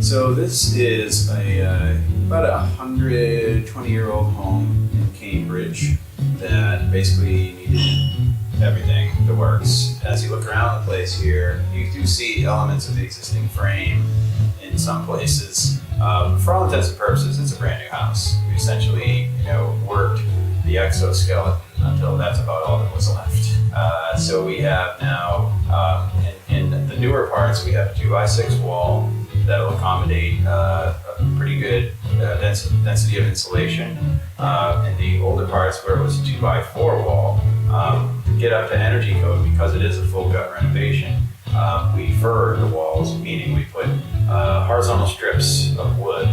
So this is about a 120-year-old home in Cambridge that basically needed everything, the works. As you look around the place here, you do see elements of the existing frame in some places. For all intents and purposes, it's a brand new house. We essentially, worked the exoskeleton until that's about all that was left. So we have now, in the newer parts, we have a 2x6 wall that'll accommodate a pretty good density of insulation. In the older parts where it was a 2x4 wall, to get up to energy code, because it is a full gut renovation, we furrowed the walls, meaning we put horizontal strips of wood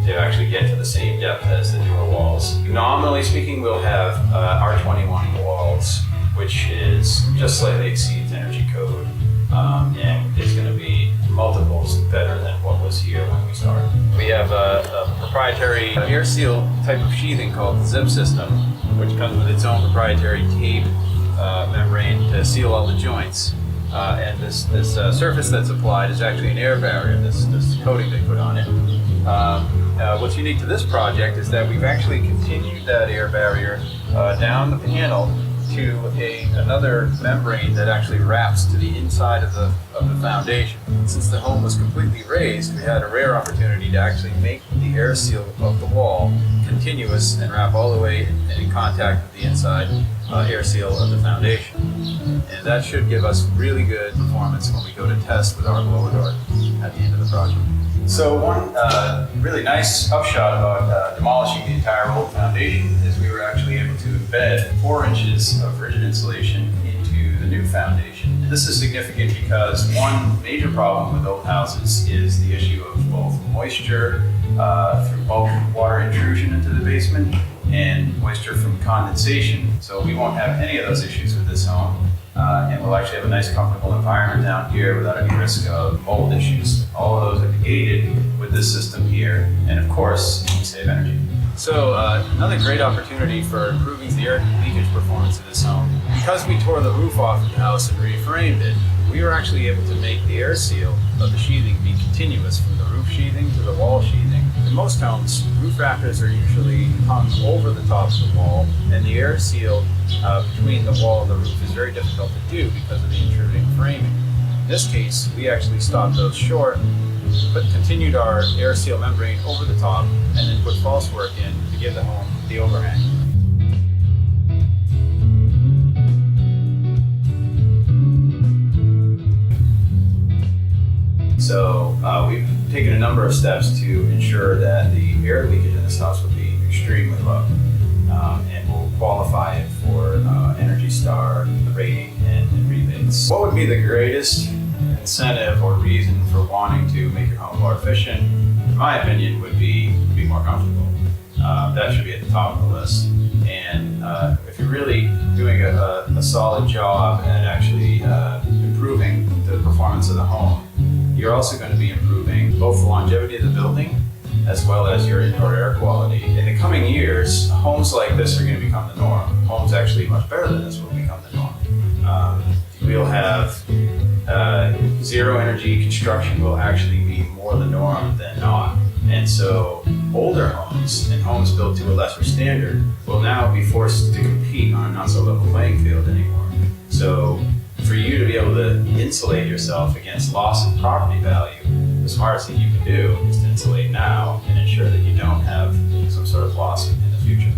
to actually get to the same depth as the newer walls. Nominally speaking, we'll have R21 walls, which is just slightly exceeds energy code, and it's going to be multiples better than what was here when we started. We have a proprietary air seal type of sheathing called the Zip System, which comes with its own proprietary tape membrane to seal all the joints. And this surface that's applied is actually an air barrier, this coating they put on it. What's unique to this project is that we've actually continued that air barrier down the panel to another membrane that actually wraps to the inside of the foundation. Since the home was completely raised, we had a rare opportunity to actually make the air seal of the wall continuous and wrap all the way in contact with the inside air seal of the foundation. And that should give us really good performance when we go to test with our blower door at the end of the project. So one really nice upshot about demolishing the entire old foundation is we were actually able to embed 4 inches of rigid insulation into the new foundation. This is significant because one major problem with old houses is the issue of both moisture through bulk water intrusion into the basement and moisture from condensation. So we won't have any of those issues with this home. And we'll actually have a nice comfortable environment down here without any risk of mold issues. All of those are negated with this system here, and of course, we save energy. So another great opportunity for improving the air leakage performance of this home. Because we tore the roof off of the house and reframed it, we were actually able to make the air seal of the sheathing be continuous from the roof sheathing to the wall sheathing. In most homes, roof rafters are usually hung over the top of the wall, and the air seal between the wall and the roof is very difficult to do because of the intruding framing. In this case, we actually stopped those short, but continued our air seal membrane over the top, and then put false work in to give the home the overhang. So we've taken a number of steps to ensure that the air leakage in this house will be extremely low, and will qualify it for Energy Star rating and rebates. What would be the greatest incentive or reason for wanting to make your home more efficient, in my opinion, would be more comfortable. That should be at the top of the list. And if you're really doing a solid job at actually improving the performance of the home, you're also going to be improving both the longevity of the building as well as your indoor air quality. In the coming years, homes like this are going to become the norm. Homes actually much better than this will become the norm. We'll have zero energy construction will actually be more the norm than not. And so older homes and homes built to a lesser standard will now be forced to compete on a not so level playing field anymore. So for you to be able to insulate yourself against loss of property value, the smartest thing you can do is to insulate now and ensure that you don't have some sort of loss in the future.